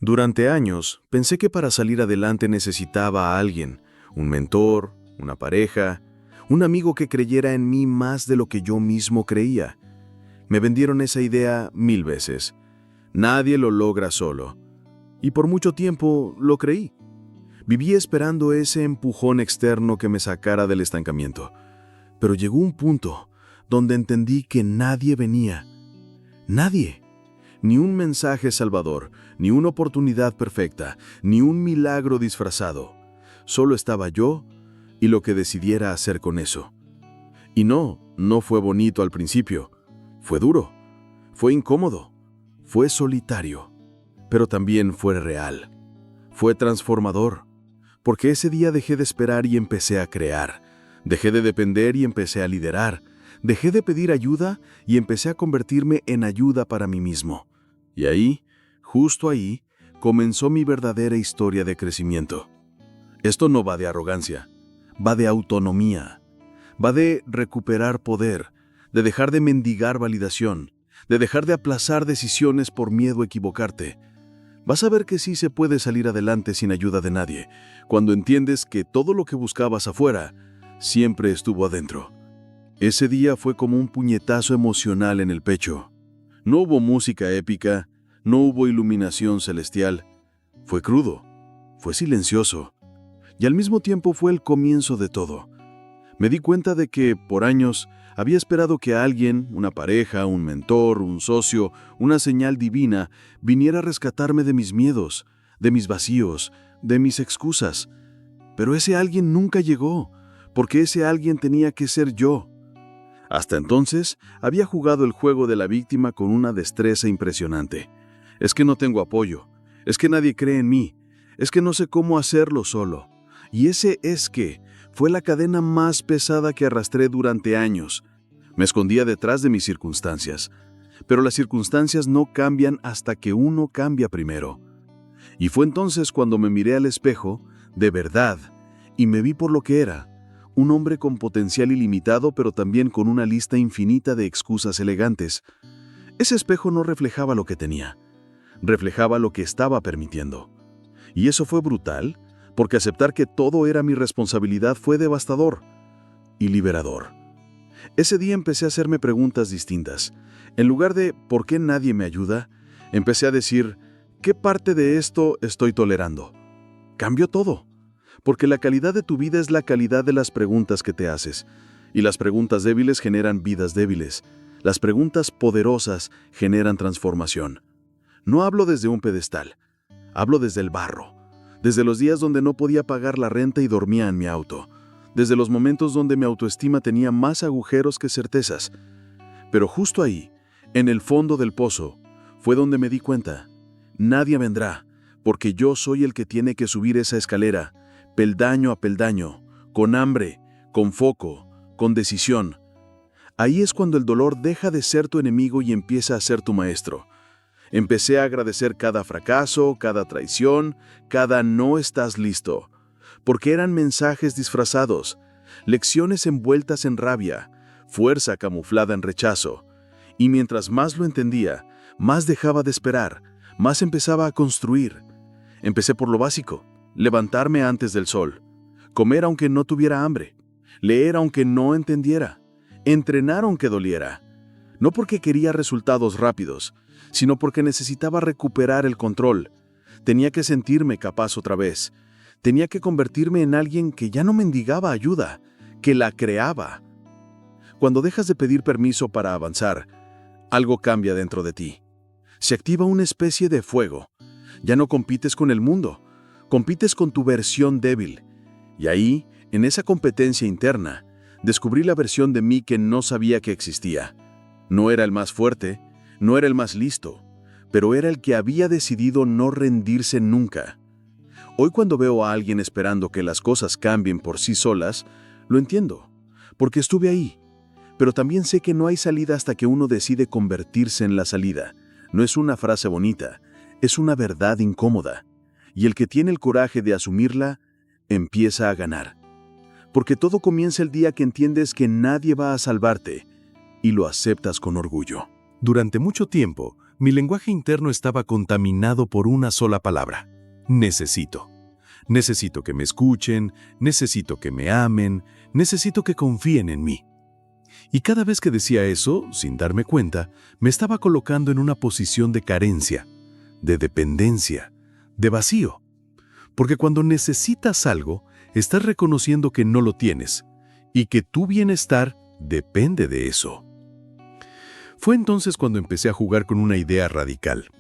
Durante años, pensé que para salir adelante necesitaba a alguien, un mentor, una pareja, un amigo que creyera en mí más de lo que yo mismo creía. Me vendieron esa idea 1000 veces. Nadie lo logra solo. Y por mucho tiempo lo creí. Viví esperando ese empujón externo que me sacara del estancamiento. Pero llegó un punto donde entendí que nadie venía. Nadie. Ni un mensaje salvador, ni una oportunidad perfecta, ni un milagro disfrazado. Solo estaba yo y lo que decidiera hacer con eso. Y no fue bonito al principio. Fue duro, fue incómodo, fue solitario, pero también fue real. Fue transformador, porque ese día dejé de esperar y empecé a crear. Dejé de depender y empecé a liderar. Dejé de pedir ayuda y empecé a convertirme en ayuda para mí mismo. Y ahí, justo ahí, comenzó mi verdadera historia de crecimiento. Esto no va de arrogancia, va de autonomía, va de recuperar poder, de dejar de mendigar validación, de dejar de aplazar decisiones por miedo a equivocarte. Vas a ver que sí se puede salir adelante sin ayuda de nadie, cuando entiendes que todo lo que buscabas afuera siempre estuvo adentro. Ese día fue como un puñetazo emocional en el pecho. No hubo música épica, no hubo iluminación celestial. Fue crudo, fue silencioso, y al mismo tiempo fue el comienzo de todo. Me di cuenta de que, por años, había esperado que alguien, una pareja, un mentor, un socio, una señal divina, viniera a rescatarme de mis miedos, de mis vacíos, de mis excusas. Pero ese alguien nunca llegó, porque ese alguien tenía que ser yo. Hasta entonces, había jugado el juego de la víctima con una destreza impresionante. Es que no tengo apoyo, es que nadie cree en mí, es que no sé cómo hacerlo solo. Y ese es que fue la cadena más pesada que arrastré durante años. Me escondía detrás de mis circunstancias, pero las circunstancias no cambian hasta que uno cambia primero. Y fue entonces cuando me miré al espejo, de verdad, y me vi por lo que era. Un hombre con potencial ilimitado, pero también con una lista infinita de excusas elegantes. Ese espejo no reflejaba lo que tenía, reflejaba lo que estaba permitiendo. Y eso fue brutal, porque aceptar que todo era mi responsabilidad fue devastador y liberador. Ese día empecé a hacerme preguntas distintas. En lugar de ¿por qué nadie me ayuda?, empecé a decir ¿qué parte de esto estoy tolerando? Cambió todo. Porque la calidad de tu vida es la calidad de las preguntas que te haces. Y las preguntas débiles generan vidas débiles. Las preguntas poderosas generan transformación. No hablo desde un pedestal. Hablo desde el barro. Desde los días donde no podía pagar la renta y dormía en mi auto. Desde los momentos donde mi autoestima tenía más agujeros que certezas. Pero justo ahí, en el fondo del pozo, fue donde me di cuenta. Nadie vendrá, porque yo soy el que tiene que subir esa escalera, peldaño a peldaño, con hambre, con foco, con decisión. Ahí es cuando el dolor deja de ser tu enemigo y empieza a ser tu maestro. Empecé a agradecer cada fracaso, cada traición, cada no estás listo, porque eran mensajes disfrazados, lecciones envueltas en rabia, fuerza camuflada en rechazo. Y mientras más lo entendía, más dejaba de esperar, más empezaba a construir. Empecé por lo básico. Levantarme antes del sol, comer aunque no tuviera hambre, leer aunque no entendiera, entrenar aunque doliera. No porque quería resultados rápidos, sino porque necesitaba recuperar el control. Tenía que sentirme capaz otra vez. Tenía que convertirme en alguien que ya no mendigaba ayuda, que la creaba. Cuando dejas de pedir permiso para avanzar, algo cambia dentro de ti. Se activa una especie de fuego. Ya no compites con el mundo. Compites con tu versión débil. Y ahí, en esa competencia interna, descubrí la versión de mí que no sabía que existía. No era el más fuerte, no era el más listo, pero era el que había decidido no rendirse nunca. Hoy cuando veo a alguien esperando que las cosas cambien por sí solas, lo entiendo, porque estuve ahí. Pero también sé que no hay salida hasta que uno decide convertirse en la salida. No es una frase bonita, es una verdad incómoda. Y el que tiene el coraje de asumirla, empieza a ganar. Porque todo comienza el día que entiendes que nadie va a salvarte y lo aceptas con orgullo. Durante mucho tiempo, Mi lenguaje interno estaba contaminado por una sola palabra: necesito. Necesito que me escuchen, necesito que me amen, necesito que confíen en mí. Y cada vez que decía eso, sin darme cuenta, me estaba colocando en una posición de carencia, de dependencia, de vacío. Porque cuando necesitas algo, estás reconociendo que no lo tienes y que tu bienestar depende de eso. Fue entonces cuando empecé a jugar con una idea radical.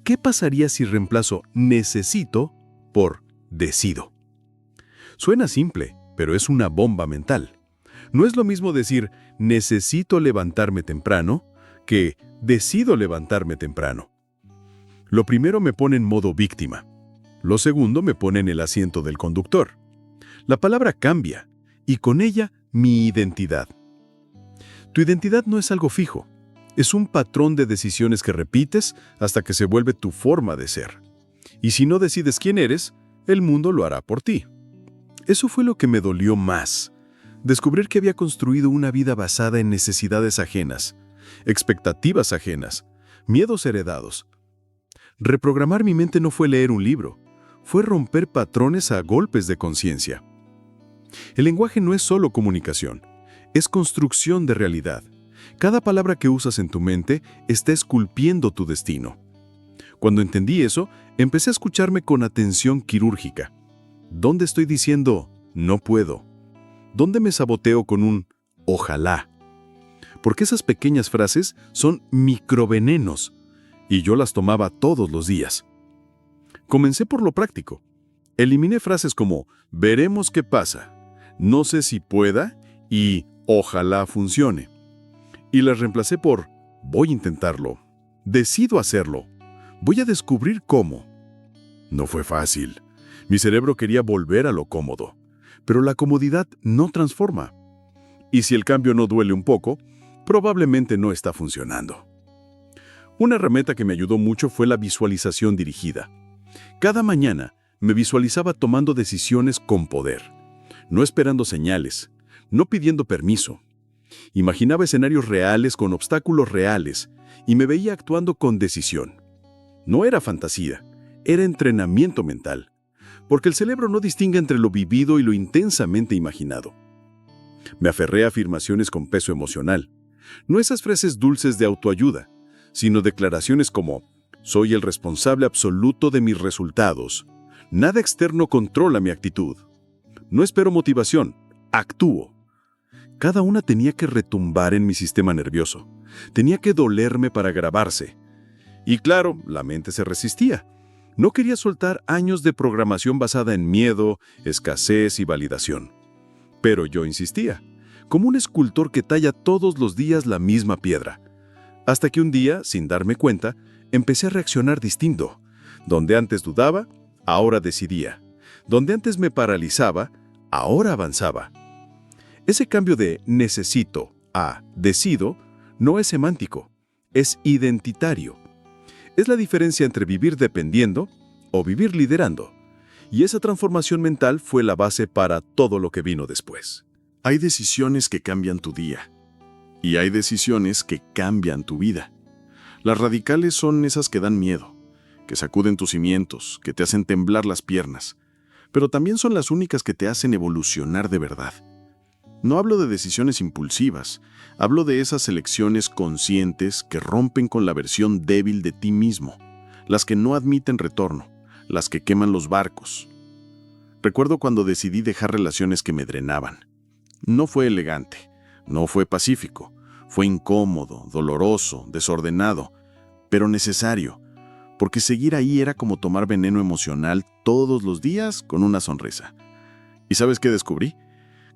¿Qué pasaría si reemplazo necesito por decido? Suena simple, pero es una bomba mental. No es lo mismo decir necesito levantarme temprano que decido levantarme temprano. Lo primero me pone en modo víctima. Lo segundo me pone en el asiento del conductor. La palabra cambia, y con ella mi identidad. Tu identidad no es algo fijo. Es un patrón de decisiones que repites hasta que se vuelve tu forma de ser. Y si no decides quién eres, el mundo lo hará por ti. Eso fue lo que me dolió más. Descubrir que había construido una vida basada en necesidades ajenas, expectativas ajenas, miedos heredados. Reprogramar mi mente no fue leer un libro, fue romper patrones a golpes de conciencia. El lenguaje no es solo comunicación, es construcción de realidad. Cada palabra que usas en tu mente está esculpiendo tu destino. Cuando entendí eso, empecé a escucharme con atención quirúrgica. ¿Dónde estoy diciendo no puedo? ¿Dónde me saboteo con un ojalá? Porque esas pequeñas frases son microvenenos y yo las tomaba todos los días. Comencé por lo práctico. Eliminé frases como veremos qué pasa, no sé si pueda y ojalá funcione. Y las reemplacé por voy a intentarlo, decido hacerlo, voy a descubrir cómo. No fue fácil. Mi cerebro quería volver a lo cómodo. Pero la comodidad no transforma. Y si el cambio no duele un poco, probablemente no está funcionando. Una herramienta que me ayudó mucho fue la visualización dirigida. Cada mañana me visualizaba tomando decisiones con poder, no esperando señales, no pidiendo permiso. Imaginaba escenarios reales con obstáculos reales y me veía actuando con decisión. No era fantasía, era entrenamiento mental. Porque el cerebro no distingue entre lo vivido y lo intensamente imaginado. Me aferré a afirmaciones con peso emocional, no esas frases dulces de autoayuda, sino declaraciones como soy el responsable absoluto de mis resultados, nada externo controla mi actitud, no espero motivación, actúo. Cada una tenía que retumbar en mi sistema nervioso, tenía que dolerme para grabarse. Y claro, la mente se resistía. No quería soltar años de programación basada en miedo, escasez y validación. Pero yo insistía, como un escultor que talla todos los días la misma piedra. Hasta que un día, sin darme cuenta, empecé a reaccionar distinto. Donde antes dudaba, ahora decidía. Donde antes me paralizaba, ahora avanzaba. Ese cambio de necesito a decido no es semántico, es identitario. Es la diferencia entre vivir dependiendo o vivir liderando. Y esa transformación mental fue la base para todo lo que vino después. Hay decisiones que cambian tu día. Y hay decisiones que cambian tu vida. Las radicales son esas que dan miedo, que sacuden tus cimientos, que te hacen temblar las piernas. Pero también son las únicas que te hacen evolucionar de verdad. No hablo de decisiones impulsivas, hablo de esas elecciones conscientes que rompen con la versión débil de ti mismo, las que no admiten retorno, las que queman los barcos. Recuerdo cuando decidí dejar relaciones que me drenaban. No fue elegante, no fue pacífico, fue incómodo, doloroso, desordenado, pero necesario, porque seguir ahí era como tomar veneno emocional todos los días con una sonrisa. ¿Y sabes qué descubrí?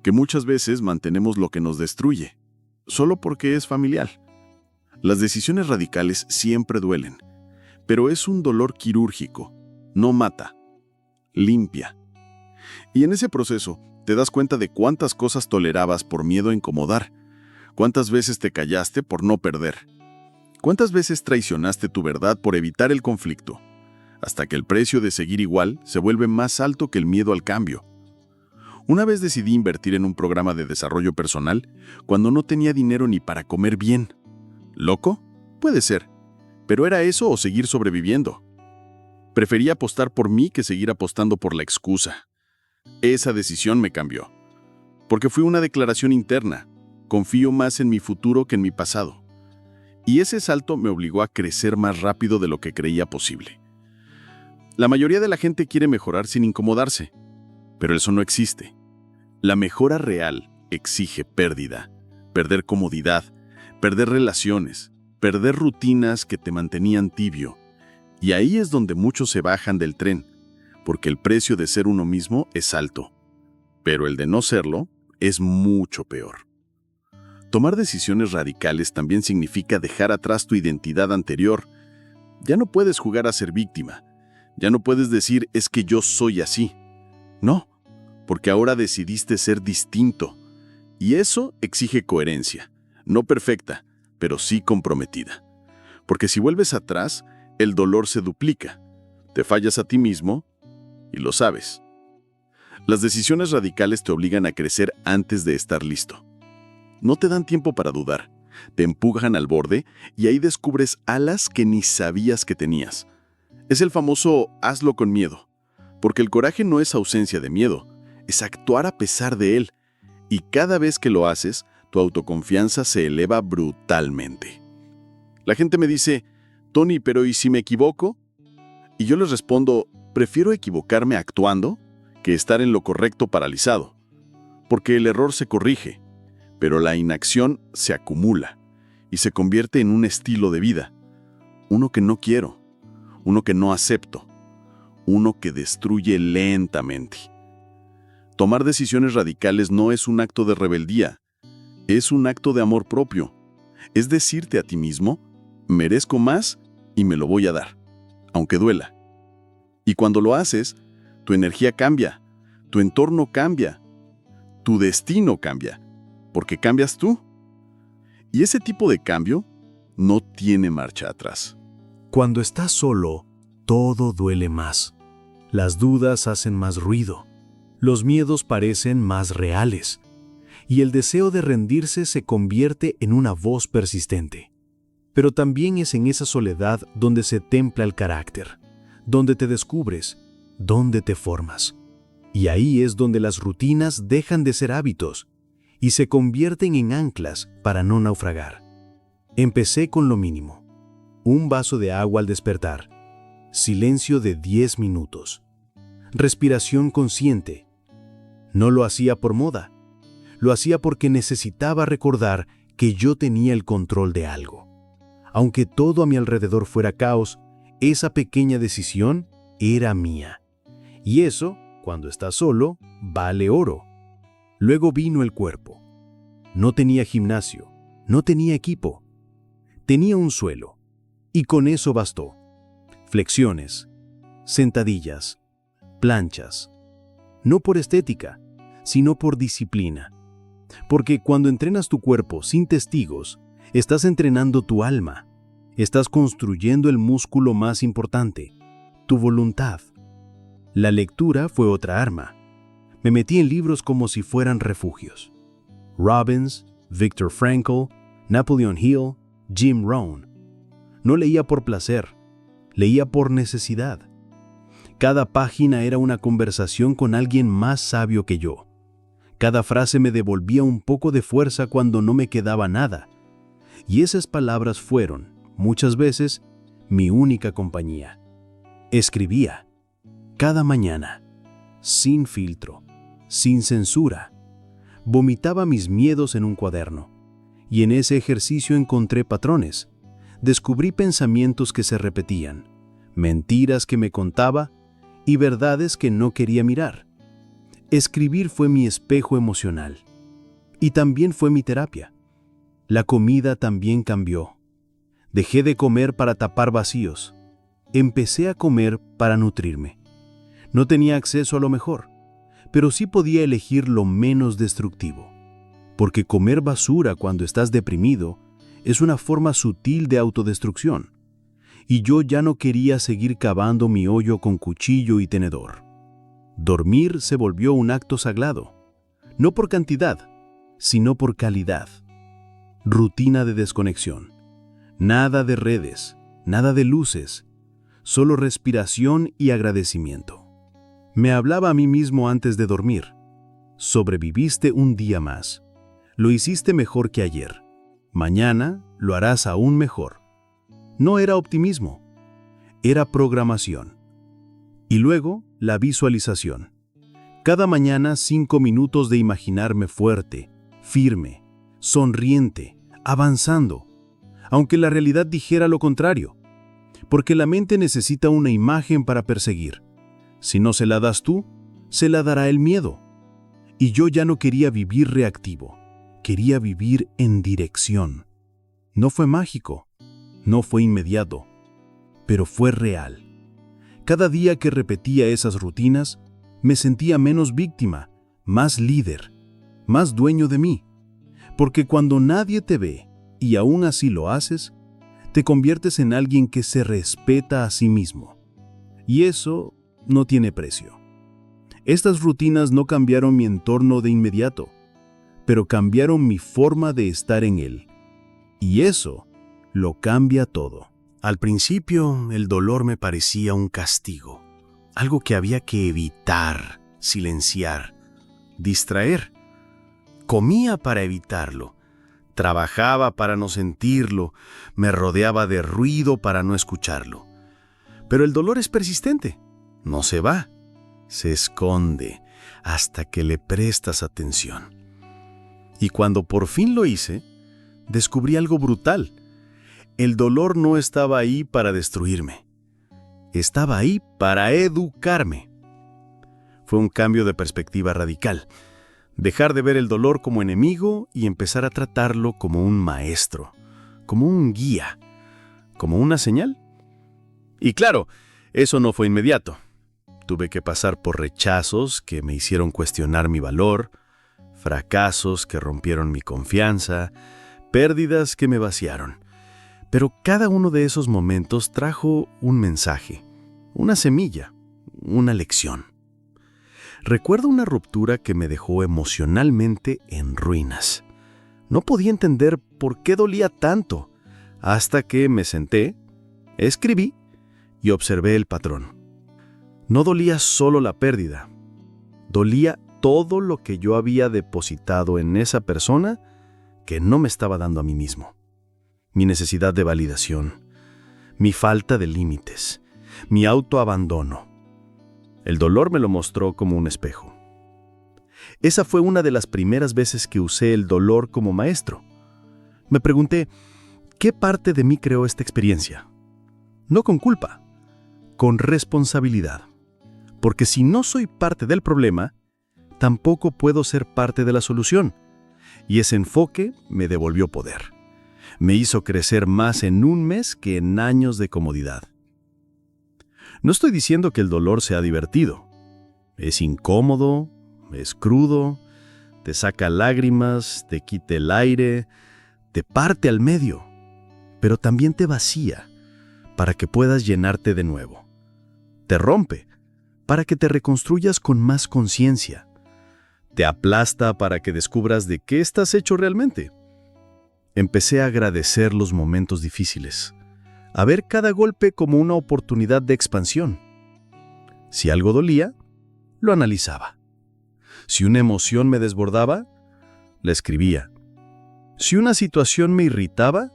Que muchas veces mantenemos lo que nos destruye, solo porque es familiar. Las decisiones radicales siempre duelen, pero es un dolor quirúrgico, no mata, limpia. Y en ese proceso te das cuenta de cuántas cosas tolerabas por miedo a incomodar, cuántas veces te callaste por no perder, cuántas veces traicionaste tu verdad por evitar el conflicto, hasta que el precio de seguir igual se vuelve más alto que el miedo al cambio. Una vez decidí invertir en un programa de desarrollo personal cuando no tenía dinero ni para comer bien. ¿Loco? Puede ser, Pero ¿era eso o seguir sobreviviendo? Prefería apostar por mí que seguir apostando por la excusa. Esa decisión me cambió. Porque fue una declaración interna. Confío más en mi futuro que en mi pasado. Y ese salto me obligó a crecer más rápido de lo que creía posible. La mayoría de la gente quiere mejorar sin incomodarse, pero eso no existe. La mejora real exige pérdida, perder comodidad, perder relaciones, perder rutinas que te mantenían tibio. Y ahí es donde muchos se bajan del tren, porque el precio de ser uno mismo es alto, pero el de no serlo es mucho peor. Tomar decisiones radicales también significa dejar atrás tu identidad anterior. Ya no puedes jugar a ser víctima. Ya no puedes decir es que yo soy así. No, porque ahora decidiste ser distinto. Y eso exige coherencia, no perfecta, pero sí comprometida. Porque si vuelves atrás, el dolor se duplica. Te fallas a ti mismo y lo sabes. Las decisiones radicales te obligan a crecer antes de estar listo. No te dan tiempo para dudar, te empujan al borde y ahí descubres alas que ni sabías que tenías. Es el famoso hazlo con miedo, porque el coraje no es ausencia de miedo, es actuar a pesar de él. Y cada vez que lo haces, tu autoconfianza se eleva brutalmente. La gente me dice, Tony, pero ¿y si me equivoco? Y yo les respondo, prefiero equivocarme actuando que estar en lo correcto paralizado, porque el error se corrige, pero la inacción se acumula y se convierte en un estilo de vida, uno que no quiero, uno que no acepto, uno que destruye lentamente. Tomar decisiones radicales no es un acto de rebeldía, es un acto de amor propio. Es decirte a ti mismo, merezco más y me lo voy a dar, aunque duela. Y cuando lo haces, tu energía cambia, tu entorno cambia, tu destino cambia, porque cambias tú. Y ese tipo de cambio no tiene marcha atrás. Cuando estás solo, todo duele más. Las dudas hacen más ruido. Los miedos parecen más reales. Y el deseo de rendirse se convierte en una voz persistente. Pero también es en esa soledad donde se templa el carácter, donde te descubres, donde te formas. Y ahí es donde las rutinas dejan de ser hábitos y se convierten en anclas para no naufragar. Empecé con lo mínimo. Un vaso de agua al despertar. Silencio de 10 minutos. Respiración consciente. No lo hacía por moda. Lo hacía porque necesitaba recordar que yo tenía el control de algo. Aunque todo a mi alrededor fuera caos, esa pequeña decisión era mía. Y eso, cuando estás solo, vale oro. Luego vino el cuerpo. No tenía gimnasio, no tenía equipo. Tenía un suelo. Y con eso bastó. Flexiones, sentadillas, planchas. No por estética, sino por disciplina. Porque cuando entrenas tu cuerpo sin testigos, estás entrenando tu alma. Estás construyendo el músculo más importante, tu voluntad. La lectura fue otra arma. Me metí en libros como si fueran refugios. Robbins, Viktor Frankl, Napoleon Hill, Jim Rohn. No leía por placer, leía por necesidad. Cada página era una conversación con alguien más sabio que yo. Cada frase me devolvía un poco de fuerza cuando no me quedaba nada. Y esas palabras fueron, muchas veces, mi única compañía. Escribía, cada mañana, sin filtro, sin censura. Vomitaba mis miedos en un cuaderno. Y en ese ejercicio encontré patrones. Descubrí pensamientos que se repetían, mentiras que me contaba y verdades que no quería mirar. Escribir fue mi espejo emocional. Y también fue mi terapia. La comida también cambió. Dejé de comer para tapar vacíos. Empecé a comer para nutrirme. No tenía acceso a lo mejor, pero sí podía elegir lo menos destructivo. Porque comer basura cuando estás deprimido es una forma sutil de autodestrucción. Y yo ya no quería seguir cavando mi hoyo con cuchillo y tenedor. Dormir se volvió un acto sagrado, no por cantidad, sino por calidad. Rutina de desconexión. Nada de redes, nada de luces, solo respiración y agradecimiento. Me hablaba a mí mismo antes de dormir. Sobreviviste un día más. Lo hiciste mejor que ayer. Mañana lo harás aún mejor. No era optimismo, era programación. Y luego, la visualización. Cada mañana 5 minutos de imaginarme fuerte, firme, sonriente, avanzando, aunque la realidad dijera lo contrario, porque la mente necesita una imagen para perseguir. Si no se la das tú, se la dará el miedo. Y yo ya no quería vivir reactivo, quería vivir en dirección. No fue mágico, no fue inmediato, pero fue real. Cada día que repetía esas rutinas, me sentía menos víctima, más líder, más dueño de mí. Porque cuando nadie te ve, y aún así lo haces, te conviertes en alguien que se respeta a sí mismo. Y eso no tiene precio. Estas rutinas no cambiaron mi entorno de inmediato, pero cambiaron mi forma de estar en él. Y eso lo cambia todo. Al principio, el dolor me parecía un castigo, algo que había que evitar, silenciar, distraer. Comía para evitarlo, trabajaba para no sentirlo, me rodeaba de ruido para no escucharlo. Pero el dolor es persistente, no se va, se esconde hasta que le prestas atención. Y cuando por fin lo hice, descubrí algo brutal. El dolor no estaba ahí para destruirme. Estaba ahí para educarme. Fue un cambio de perspectiva radical. Dejar de ver el dolor como enemigo y empezar a tratarlo como un maestro, como un guía, como una señal. Y claro, eso no fue inmediato. Tuve que pasar por rechazos que me hicieron cuestionar mi valor, fracasos que rompieron mi confianza, pérdidas que me vaciaron. Pero cada uno de esos momentos trajo un mensaje, una semilla, una lección. Recuerdo una ruptura que me dejó emocionalmente en ruinas. No podía entender por qué dolía tanto, hasta que me senté, escribí y observé el patrón. No dolía solo la pérdida, dolía todo lo que yo había depositado en esa persona que no me estaba dando a mí mismo. Mi necesidad de validación, mi falta de límites, mi autoabandono. El dolor me lo mostró como un espejo. Esa fue una de las primeras veces que usé el dolor como maestro. Me pregunté, ¿qué parte de mí creó esta experiencia? No con culpa, con responsabilidad. Porque si no soy parte del problema, tampoco puedo ser parte de la solución. Y ese enfoque me devolvió poder. Me hizo crecer más en un mes que en años de comodidad. No estoy diciendo que el dolor sea divertido. Es incómodo, es crudo, te saca lágrimas, te quita el aire, te parte al medio, pero también te vacía para que puedas llenarte de nuevo. Te rompe para que te reconstruyas con más conciencia. Te aplasta para que descubras de qué estás hecho realmente. Empecé a agradecer los momentos difíciles, a ver cada golpe como una oportunidad de expansión. Si algo dolía, lo analizaba. Si una emoción me desbordaba, la escribía. Si una situación me irritaba,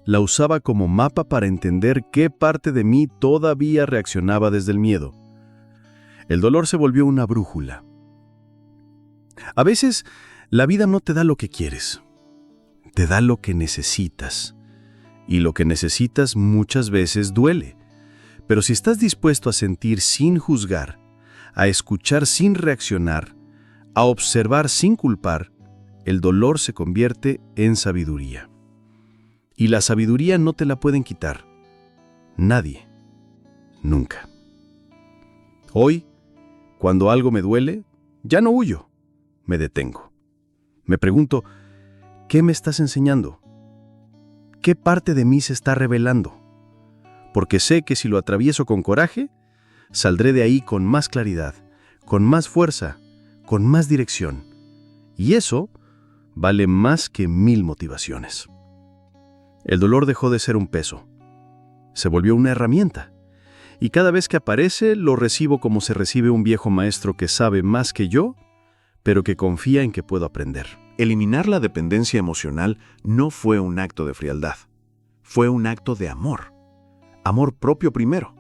la usaba como mapa para entender qué parte de mí todavía reaccionaba desde el miedo. El dolor se volvió una brújula. A veces, la vida no te da lo que quieres. Te da lo que necesitas. Y lo que necesitas muchas veces duele. Pero si estás dispuesto a sentir sin juzgar, a escuchar sin reaccionar, a observar sin culpar, el dolor se convierte en sabiduría. Y la sabiduría no te la pueden quitar. Nadie. Nunca. Hoy, cuando algo me duele, ya no huyo. Me detengo. Me pregunto, ¿qué me estás enseñando? ¿Qué parte de mí se está revelando? Porque sé que si lo atravieso con coraje, saldré de ahí con más claridad, con más fuerza, con más dirección. Y eso vale más que 1000 motivaciones. El dolor dejó de ser un peso. Se volvió una herramienta. Y cada vez que aparece, lo recibo como se recibe un viejo maestro que sabe más que yo, pero que confía en que puedo aprender. Eliminar la dependencia emocional no fue un acto de frialdad. Fue un acto de amor. Amor propio primero.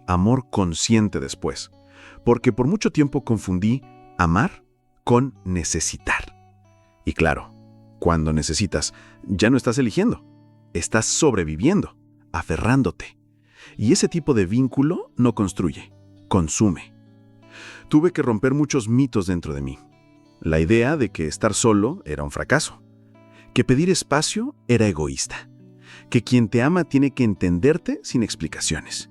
Amor consciente después. Porque por mucho tiempo confundí amar con necesitar. Y claro, cuando necesitas, ya no estás eligiendo. Estás sobreviviendo, aferrándote. Y ese tipo de vínculo no construye, consume. Tuve que romper muchos mitos dentro de mí. La idea de que estar solo era un fracaso. Que pedir espacio era egoísta. Que quien te ama tiene que entenderte sin explicaciones.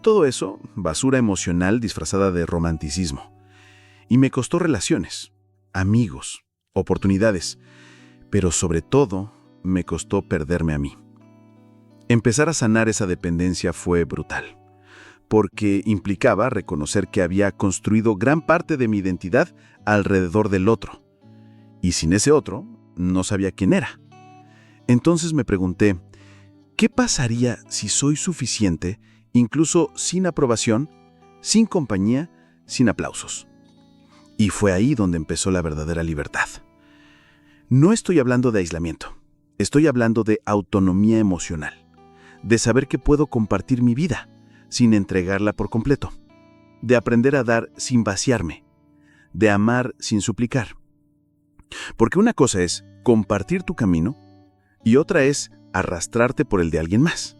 Todo eso, basura emocional disfrazada de romanticismo. Y me costó relaciones, amigos, oportunidades, pero sobre todo me costó perderme a mí. Empezar a sanar esa dependencia fue brutal, porque implicaba reconocer que había construido gran parte de mi identidad alrededor del otro, y sin ese otro no sabía quién era. Entonces me pregunté, ¿qué pasaría si soy suficiente, incluso sin aprobación, sin compañía, sin aplausos? Y fue ahí donde empezó la verdadera libertad. No estoy hablando de aislamiento, estoy hablando de autonomía emocional, de saber que puedo compartir mi vida sin entregarla por completo, de aprender a dar sin vaciarme, de amar sin suplicar. Porque una cosa es compartir tu camino y otra es arrastrarte por el de alguien más.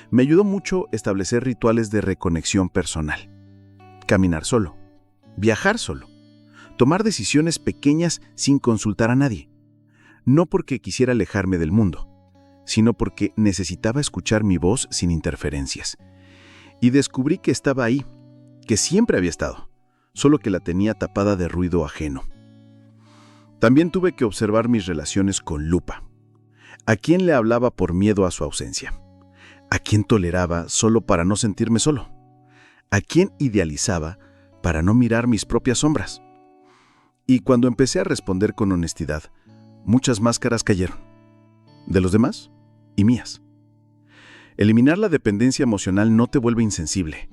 Me ayudó mucho establecer rituales de reconexión personal. Caminar solo, viajar solo, tomar decisiones pequeñas sin consultar a nadie. No porque quisiera alejarme del mundo, sino porque necesitaba escuchar mi voz sin interferencias. Y descubrí que estaba ahí, que siempre había estado, solo que la tenía tapada de ruido ajeno. También tuve que observar mis relaciones con lupa. ¿A quién le hablaba por miedo a su ausencia? ¿A quién toleraba solo para no sentirme solo? ¿A quién idealizaba para no mirar mis propias sombras? Y cuando empecé a responder con honestidad, muchas máscaras cayeron. De los demás y mías. Eliminar la dependencia emocional no te vuelve insensible,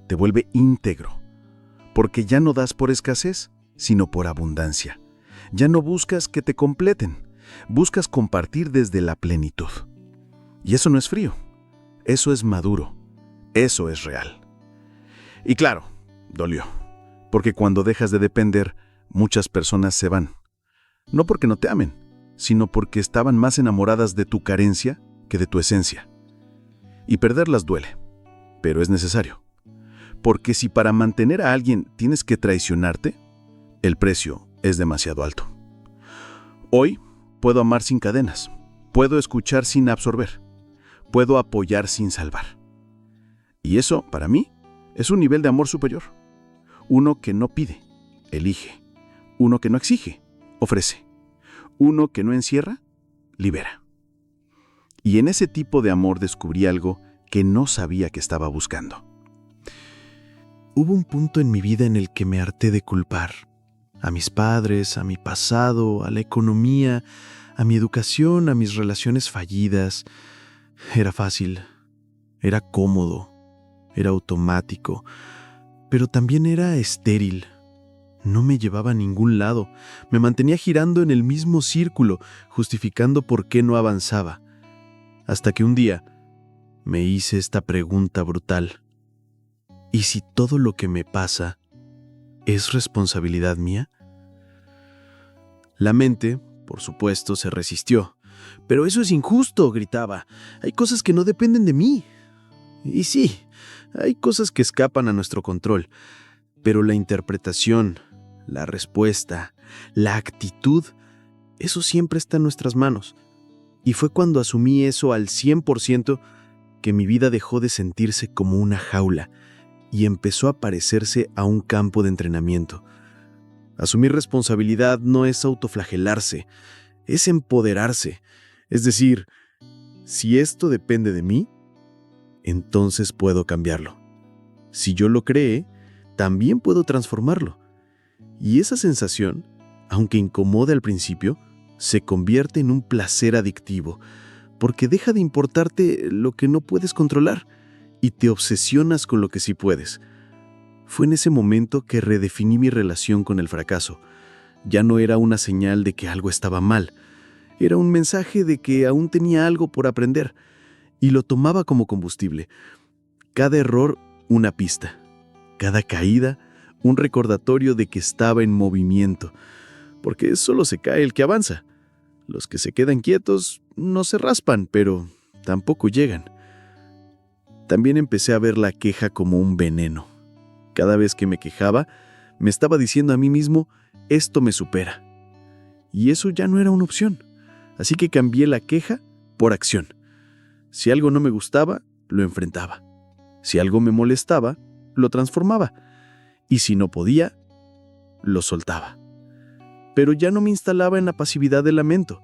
te vuelve íntegro. Porque ya no das por escasez, sino por abundancia. Ya no buscas que te completen, buscas compartir desde la plenitud. Y eso no es frío, eso es maduro, eso es real. Y claro, dolió, porque cuando dejas de depender, muchas personas se van. No porque no te amen, sino porque estaban más enamoradas de tu carencia que de tu esencia. Y perderlas duele, pero es necesario. Porque si para mantener a alguien tienes que traicionarte, el precio es demasiado alto. Hoy puedo amar sin cadenas, puedo escuchar sin absorber, puedo apoyar sin salvar. Y eso, para mí, es un nivel de amor superior. Uno que no pide, elige. Uno que no exige, ofrece. Uno que no encierra, libera. Y en ese tipo de amor descubrí algo que no sabía que estaba buscando. Hubo un punto en mi vida en el que me harté de culpar. A mis padres, a mi pasado, a la economía, a mi educación, a mis relaciones fallidas. Era fácil, era cómodo, era automático, pero también era estéril. No me llevaba a ningún lado. Me mantenía girando en el mismo círculo, justificando por qué no avanzaba. Hasta que un día me hice esta pregunta brutal. ¿Y si todo lo que me pasa es responsabilidad mía? La mente, por supuesto, se resistió. «Pero eso es injusto», gritaba. «Hay cosas que no dependen de mí». Y sí, hay cosas que escapan a nuestro control. Pero la interpretación, la respuesta, la actitud, eso siempre está en nuestras manos. Y fue cuando asumí eso al 100% que mi vida dejó de sentirse como una jaula y empezó a parecerse a un campo de entrenamiento. Asumir responsabilidad no es autoflagelarse, es empoderarse. Es decir, si esto depende de mí, entonces puedo cambiarlo. Si yo lo creé, también puedo transformarlo. Y esa sensación, aunque incomode al principio, se convierte en un placer adictivo, porque deja de importarte lo que no puedes controlar y te obsesionas con lo que sí puedes. Fue en ese momento que redefiní mi relación con el fracaso. Ya no era una señal de que algo estaba mal, era un mensaje de que aún tenía algo por aprender, y lo tomaba como combustible. Cada error, una pista. Cada caída, un recordatorio de que estaba en movimiento, porque solo se cae el que avanza. Los que se quedan quietos no se raspan, pero tampoco llegan. También empecé a ver la queja como un veneno. Cada vez que me quejaba, me estaba diciendo a mí mismo, esto me supera. Y eso ya no era una opción. Así que cambié la queja por acción. Si algo no me gustaba, lo enfrentaba. Si algo me molestaba, lo transformaba. Y si no podía, lo soltaba. Pero ya no me instalaba en la pasividad del lamento.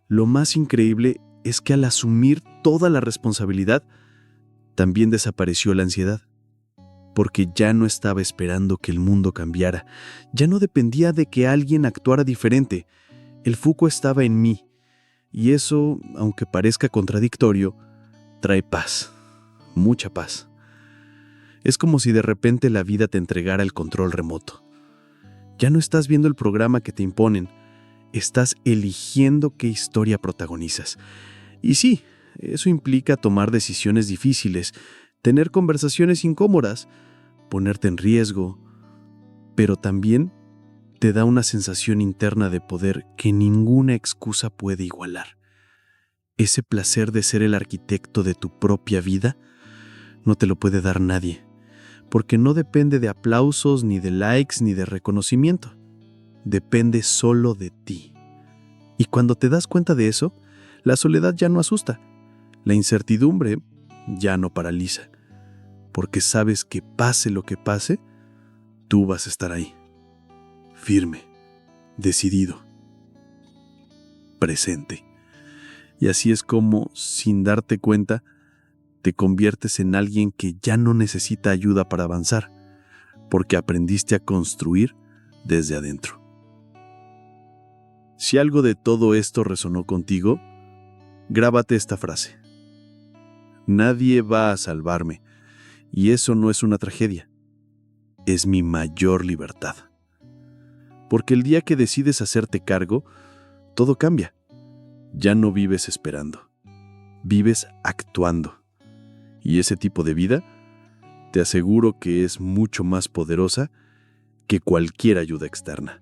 Lo más increíble es que al asumir toda la responsabilidad, también desapareció la ansiedad. Porque ya no estaba esperando que el mundo cambiara. Ya no dependía de que alguien actuara diferente. El foco estaba en mí. Y eso, aunque parezca contradictorio, trae paz. Mucha paz. Es como si de repente la vida te entregara el control remoto. Ya no estás viendo el programa que te imponen. Estás eligiendo qué historia protagonizas. Y sí, eso implica tomar decisiones difíciles, tener conversaciones incómodas, ponerte en riesgo, pero también te da una sensación interna de poder que ninguna excusa puede igualar. Ese placer de ser el arquitecto de tu propia vida no te lo puede dar nadie, porque no depende de aplausos, ni de likes, ni de reconocimiento. Depende solo de ti. Y cuando te das cuenta de eso, la soledad ya no asusta. La incertidumbre ya no paraliza, porque sabes que pase lo que pase, tú vas a estar ahí, firme, decidido, presente. Y así es como, sin darte cuenta, te conviertes en alguien que ya no necesita ayuda para avanzar, porque aprendiste a construir desde adentro. Si algo de todo esto resonó contigo, grábate esta frase. Nadie va a salvarme, y eso no es una tragedia. Es mi mayor libertad. Porque el día que decides hacerte cargo, todo cambia. Ya no vives esperando, vives actuando. Y ese tipo de vida, te aseguro que es mucho más poderosa que cualquier ayuda externa.